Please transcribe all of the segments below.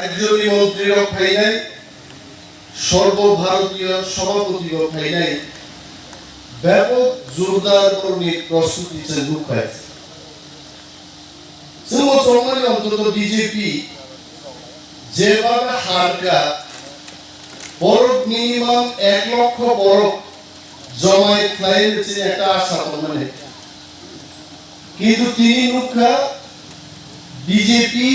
রাজ্যের মন্ত্রীরা খাই নাই, সর্বভারতীয় সভাপতিও খাই নাই, ব্যাপক জোরদার কর্মী প্রস্তুতি চালু হয়েছে। মুসলমান অন্তত বিজেপি যেভাবে হারকা বড় মিনিমাম 1 লক্ষ বড় জমায়েত লাইনেছে একটা আশা মানে, কিন্তু তিনি মুখা বিজেপি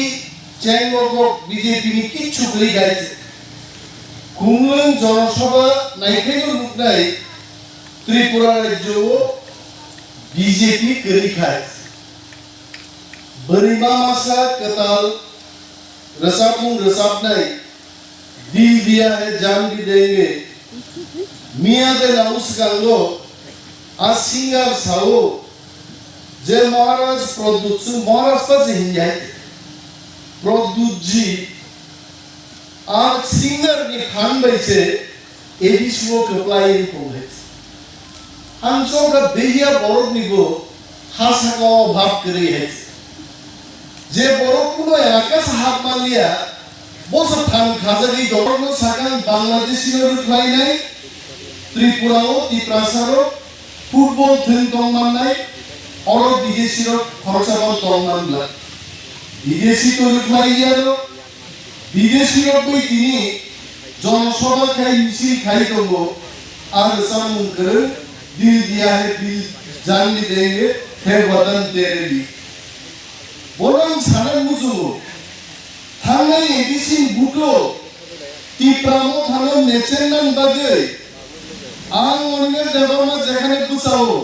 বিজেপি কিচ্ছু করে গেছে। কুমলং জনসভা নাইখাইল লোক নাই ত্রিপুরা রাজ্য বিজেপি করে খায়। বরিমা मासा कताल रसाब नहीं दिल दिया है जान भी देंगे मियाँ दे नाउस गंगो आज सिंगर साओ जे महाराज प्रदूत महाराज पास हिंजाए प्रदूत जी आज सिंगर ने खान बैठे एडिशो कपलाई पोहे अंशों का देहिया बोर्ड निगो हासा को भाव करे है যে বড়পুনো এলাকা সাহাব মালিয়া বছর থান খাজারি দরনো সাকান বাংলাদেশীর খ্লাই নাই ত্রিপুরাও ত্রিপ্রাসারও ফুটবল থিন তংমান নাই অর বিদেশীর খরচাবাল তংমান না বিদেশী তো খ্লাই গিয়াল বিদেশীর কই তিনি জনসভা খাই মিছিল খাই দেব আর সামুন করে দিল দিয়া হে দিল জান भी देंगे है वतन तेरे लिए बोलम सानन मुजुगो थांगाय एडिसिन बुटो टिप्रामो थांगो नेचेननान बागै आं अनगे देबमा जेखाने बुसाओ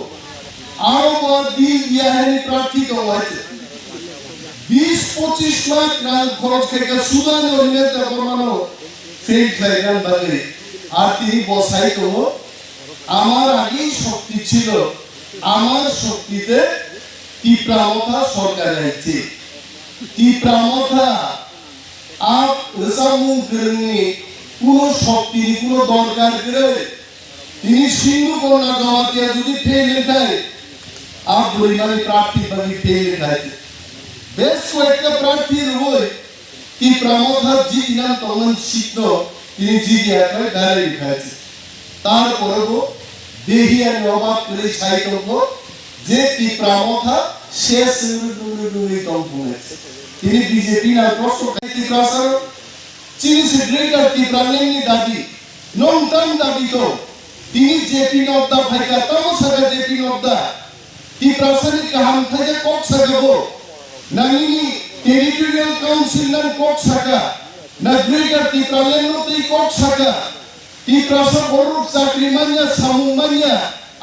आरो बा दिल दियाहेनि प्रार्थी दंगाइছে 20-25 लाख रां खरच खायगा सुदान अनगे देबमानो फेल खायगान बागै আর তিনি বসাই তো আমার আগেই শক্তি ছিল আমার শক্তিতে টিপ্রামথা সরকার আছে টিপ্রামথা আপ রসামু গরনি কোন শক্তি কোন দরকার করে তিনি সিন্ধু কন্যা জমাতিয়া যদি ফেলে দেয় আপ বলিমানি প্রার্থী বাকি ফেলে দেয় বেশ কয়েকটা প্রার্থীর হই টিপ্রামথা জিত নাম তমন শিখল তিনি জিতে একটা গাড়ি খাইছে তারপরেও দেহিয়া অবাক করে সাইতব্য যে টিপ্রামথা শেষ নুরি তম্পুনেছে তিনি বিজেপি না প্রশ্ন খাইতে প্রাসার চিনি সেক্রেটার টিপ্রালেনি দাবি নন্তান দাবি তো তিনি জেপি নদ্দা ভাইকা তামসাগা জেপি নদ্দা টিপ্রাসারি কাহাম থেকে কক সাগাবো নানিনি টেরিটোরিয়াল কাউন্সিল নাম কক সাগা না গ্রেটার টিপ্রালেন নতেই কক সাগা টিপ্রাসার বড় চাকরি মানিয়া সামু মানিয়া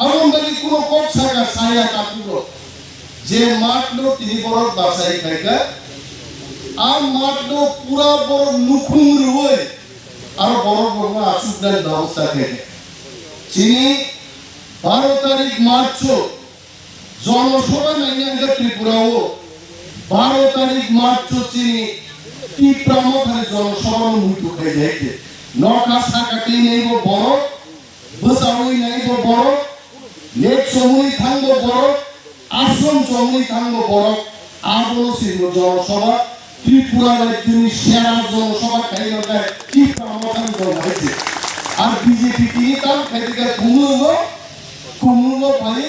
আমন্দারি কোনো কক সাগা ছায়া কাপুরো যে মাঠলো তিনি বড় বাসাই খাইকা আর মাঠলো পুরা বড় নুখুম রুই আর বড় বড় আচুকদার ব্যবস্থা খাইকা চিনি 12 তারিখ মার্চ জনসভা নাইনাঙ্গা ত্রিপুরাও 12 তারিখ মার্চ চিনি টিপ্রামথারে জনসভা মুইটু খাই যাইতে নকা সাকাটি নেইব বড় বসাউই নাইব বড় নেট সমুই থাঙ্গ বড় আসন জমি থাঙ্গ বড় আবল ছিল জনসভা ত্রিপুরা রাজ্যের সেরা জনসভা খাইলে টিপ্রামথান জমাইছে আর বিজেপি কি তার খাইতে কুমুলো ভাই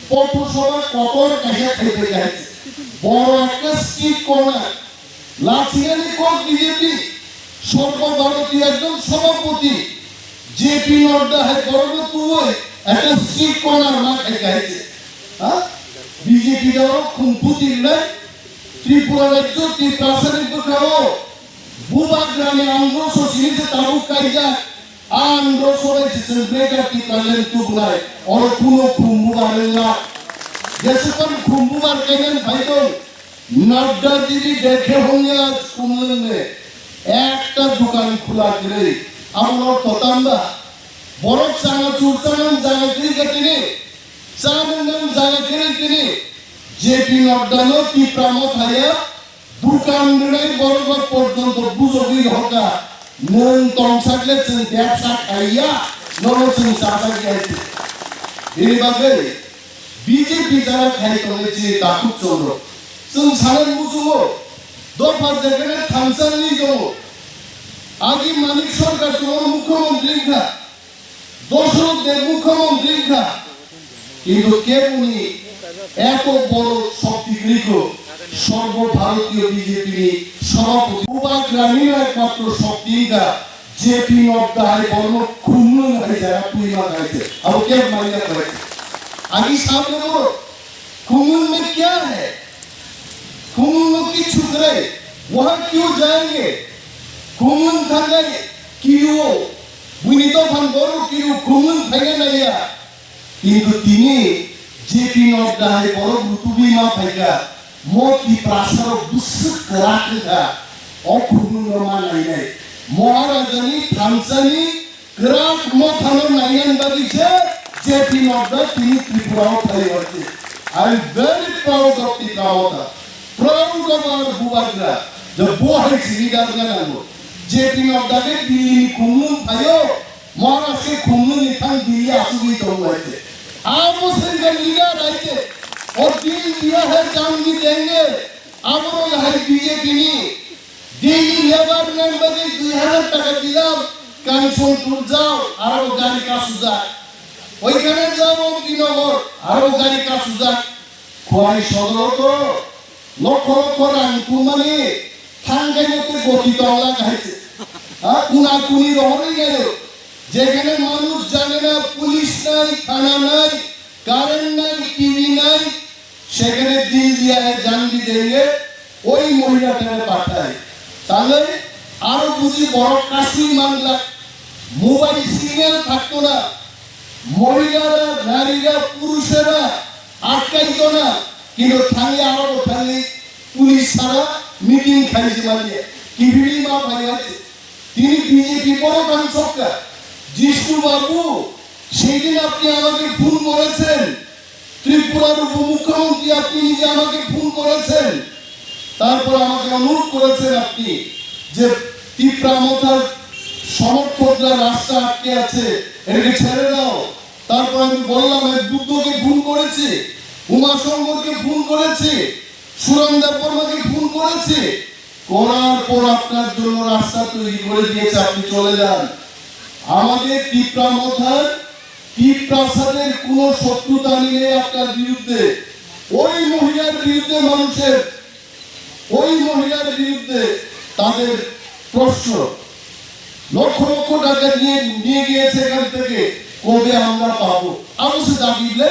পথসভা কতর কাছে খাইতে যাচ্ছে বড় একটা স্ট্রিট কর্নার লাচিয়ানি কোক বিজেপি সর্বভারতীয় একজন সভাপতি জেপি নড্ডা হয় বড় তুই একটা স্ট্রিট কর্নার না খাইতে যাচ্ছে হ্যাঁ বিজেপি দাও খুনপুতি নাই ত্রিপুরা রাজ্য ত্রিপ্রাসারিক দেখাও বুবা গ্রামে আন্দ্রস সিনিতে তাবু কাইজা আন্দ্রস হয়েছে ব্রেকার টিপ্রালেন তুবলাই আর কোনো খুম্বুবারেলা যেসব খুম্বুবার কেনেন ভাইতো নড্ডা দিদি দেখে হইয়া কুমলেনে একটা দোকান খোলা করে আমরা ততান্দা বড় চাঙা চুরচাঙান জায়গা করে কেটে চাঙান জায়গা করে কিনে জেপি নড্ডানো টিপ্রামথায়া দোকান দিনাই বড় পর্যন্ত বুঝবি হকা নন তংসাকলে চেন ব্যবসা খাইয়া নরসেন সাদা গেছে এই বাগে বিজেপি যারা খাই করেছে তাকু চন্দ্র जों सानन मुजुगो দফা যেখানে থামসানি গো আগে মানিক সরকার তোমার মুখ্যমন্ত্রী খা দশরথ দেব মুখ্যমন্ত্রী খা কিন্তু কে উনি এত বড় শক্তিগৃহ সর্বভারতীয় বিজেপি সভাপতি উবা গ্রামীণ একমাত্র শক্তিগা जेपी नड्डा है बर्म खुन्नु नहीं जाएगा पूरी बात है अब क्या मायने करे आगे सामने वो खुमुन में क्या है खुमुन में की छुप रहे वहाँ क्यों जाएंगे खुमुन था गए क्यों बुनितो फंगोरो क्यों खुमुन फैले नहीं है किंतु तीनी जेपी नड्डा है बर्म रुतुबी माँ फैला मोती प्रासारो बुस्सुक कराते था और खुमुन रमा नहीं है महाराजानी थामसानी ग्राफ मोथानो नायन बागीचे जेपी नड्डा तीनी त्रिपुराओ परिवर्तित I am very proud of Tirupura, proud of our Bhubagra, the boy leader Ganango. JP Nadda के दिल्ली में खुमुन थायो महाराष्ट्र के खुमुन निथान दिल्ली आसुगी तो हुए थे आप उसे लीडर आए थे और दिल दिया है जान भी देंगे अब वो यहाँ बीजेपी नहीं दिल्ली लेबर मेंबर के 2000 টাকা দিলাম কাঞ্চন টুর যাও আর গাড়ি কা সুজা ওইখানে যাও বিনগর আর গাড়ি কা সুজা খোয়াই সদর তো লক্ষ লক্ষ রাঙ্কু মানে থাঙ্গাইতে গতি তলা গাইছে কুনা কুনি রহরে গেল যেখানে মানুষ জানে না পুলিশ নাই থানা নাই কারেন্ট নাই টিভি নাই সেখানে দিল দিয়া জান দি দেंगे ওই মহিলাটাকে পাঠায় তাহলে আরো বুঝি বড় কাশ্মীর মামলা মোবাইল সিগন্যাল থাকতো না মহিলারা নারীরা পুরুষেরা আটকাইতো না কিন্তু থানে আরো থানে পুলিশ সারা মিটিং খাইছে মানে কি ভিড়ি মা ভাই আছে তিনি বিজেপি বড় গান সরকার জিষ্ণু বাবু সেদিন আপনি আমাকে ফোন করেছেন ত্রিপুরার উপমুখ্যমন্ত্রী আপনি নিজে আমাকে ফোন করেছেন তারপর আমাকে অনুরোধ করেছেন আপনি যে ত্রিপুরা মথার সমর্থকরা রাস্তা আটকে আছে এটাকে ছেড়ে দাও তারপর আমি বললাম আমি বুদ্ধকে ফোন করেছি উমাশঙ্করকে ফোন করেছি সুরন্দর বর্মাকে ফোন করেছি করার পর আপনার জন্য রাস্তা তৈরি করে দিয়েছে আপনি চলে যান আমাদের ত্রিপুরা মথার ত্রিপ্রাসাদের কোনো শত্রুতা নেই আপনার বিরুদ্ধে ওই মহিলার বিরুদ্ধে মানুষের ওই মহিলার বিরুদ্ধে তাদের প্রশ্ন লক্ষ লক্ষ টাকা নিয়ে গিয়েছে এখান থেকে কবে আমরা পাবো অবশ্যই দাবিলে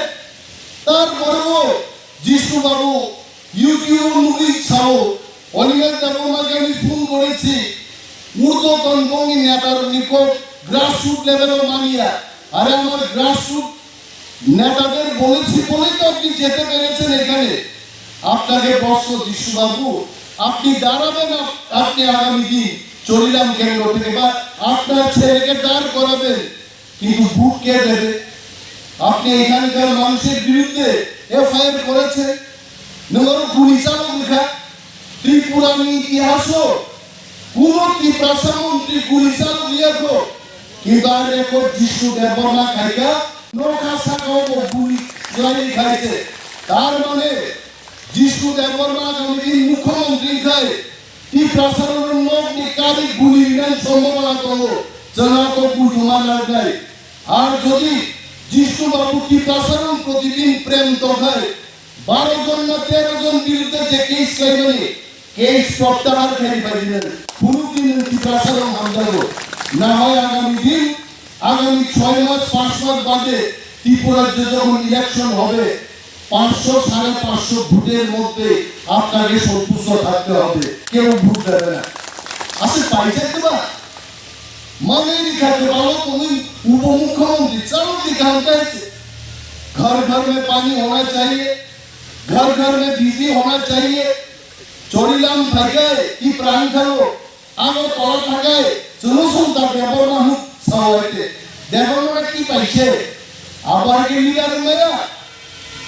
তারপরেও জিষ্ণু বাবু ইউটিউব মুভি ছাও অনিমেষ দেবমাকে আমি ফোন করেছি ঊর্ধ্বতন বঙ্গী নেতার নিকট গ্রাসরুট লেভেলের মানিয়া আরে আমার গ্রাসরুট নেতাদের বলেছি বলেই তো আপনি যেতে পেরেছেন এখানে আপনাকে বর্ষ জিষ্ণুবাবু আপনি দাঁড়াবেন আপনি আগামী দিন চলিলাম কেন্দ্র থেকে বা আপনার ছেলেকে দাঁড় করাবেন কিন্তু ভোট কে দেবে আপনি এখানকার মানুষের বিরুদ্ধে এফআইআর করেছে নম্বর গুলি চালক লেখা ত্রিপুরার ইতিহাস কোন ত্রিপ্রাসামন্ত্রী গুলি চালক লেখো কিন্তু আর রেকর্ড জিষ্ণু দেববর্মা খাইকা নৌকা শাখাও গুলি জয় খাইছে তার মানে जिष्णु देवबर्मा आगामी मुख्यमंत्री खाए ती प्रसारण लोक निकाली गुली विधान सम्भावना करो जना को बुझमा लगाए और यदि जिष्णु बाबू की प्रसारण प्रतिदिन प्रेम तो खाए 12 जन ना 13 जन विरुद्ध जे केस करबे केस प्रत्याहार करी पाइलेन पुरु दिन की प्रसारण हमदारो ना হয় আগামী দিন আগামী 6 মাস 5 মাস বাদে ত্রিপুরার যখন ইলেকশন হবে 500 550 ভোটের মধ্যে আপনাকে সন্তুষ্ট থাকতে হবে কেউ ভোট দেবে না আসলে পাইছে তো মানে দিখাতে ভালো তুমি उपमुख्यमंत्री चलो दिखाते घर घर में पानी होना चाहिए घर घर में बिजली होना चाहिए चोरीलाम থাকে কি প্রাণ থাকো আগো তলা থাকে জনসন তা দেবর্মা মুখ সাওয়াইতে দেবর্মা কি পাইছে আবার কি লিডার মেরা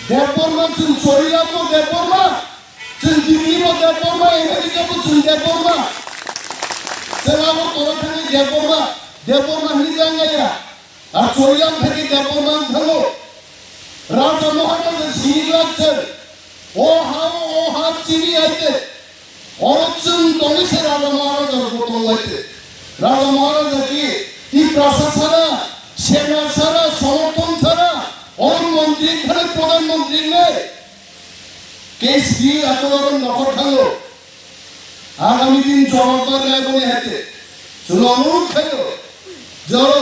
দেববর্মা চুন চরিলাম তো দেববর্মা চুন দিল্লি মো দেববর্মা আমেরিকা মো চুন দেববর্মা সেলামো তোরা থেকে দেববর্মা নিজাঙ্গাইয়া আর চরিলাম থেকে দেববর্মা ধরো রাজা মহারাজ সিনি লাগছে ও হাও চিনি আইতে অরচন তনিসে রাজা মহারাজার বোতল লাইতে রাজা মহারাজা কি প্রাসাদ ছাড়া সেনা ছাড়া সমর্থন ছাড়া অরুণ মন্ত্রী এখানে প্রধানমন্ত্রী নেই কেস দিয়ে এত বড় নখর খালো আগামী দিন জবাবদার নেয় বলে হাতে চলো অনুরোধ খাইল জড়ো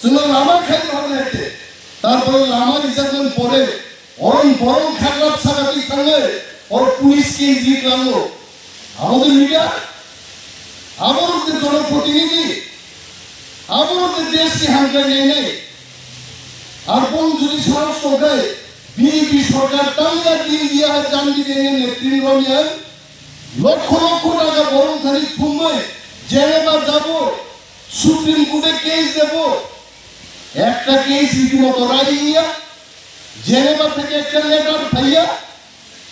চলো লামা খাইতে হবে হাতে তারপরে লামার হিসাবেন পরে অরণ বরং খেলার ছাড়াতেই থাকলে ওর পুলিশকে জিত লাগলো আমাদের লিডার আমাদের জনপ্রতিনিধি আমাদের দেশকে হামকায় নেই নেই আর কোন যদি সাহস করে বিজেপি সরকার টাঙ্গা দিন দিয়া জানবি দিয়ে নেতৃত্ব নিয়ে লক্ষ লক্ষ টাকা বরং খালি থুমবে জেনেভা যাব সুপ্রিম কোর্টে কেস দেব একটা কেস রীতিমতো রায় নিয়া জেনেভা থেকে একটা লেটার পাইয়া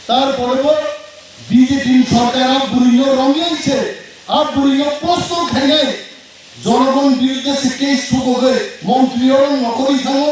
তারপরে বিজেপি সরকার আবুরিল রঙিয়েছে আবুরিল প্রশ্ন খেয়ে জনগণ বিরুদ্ধে সে কেস ঠুকো হয়ে মন্ত্রী নকরি থাকো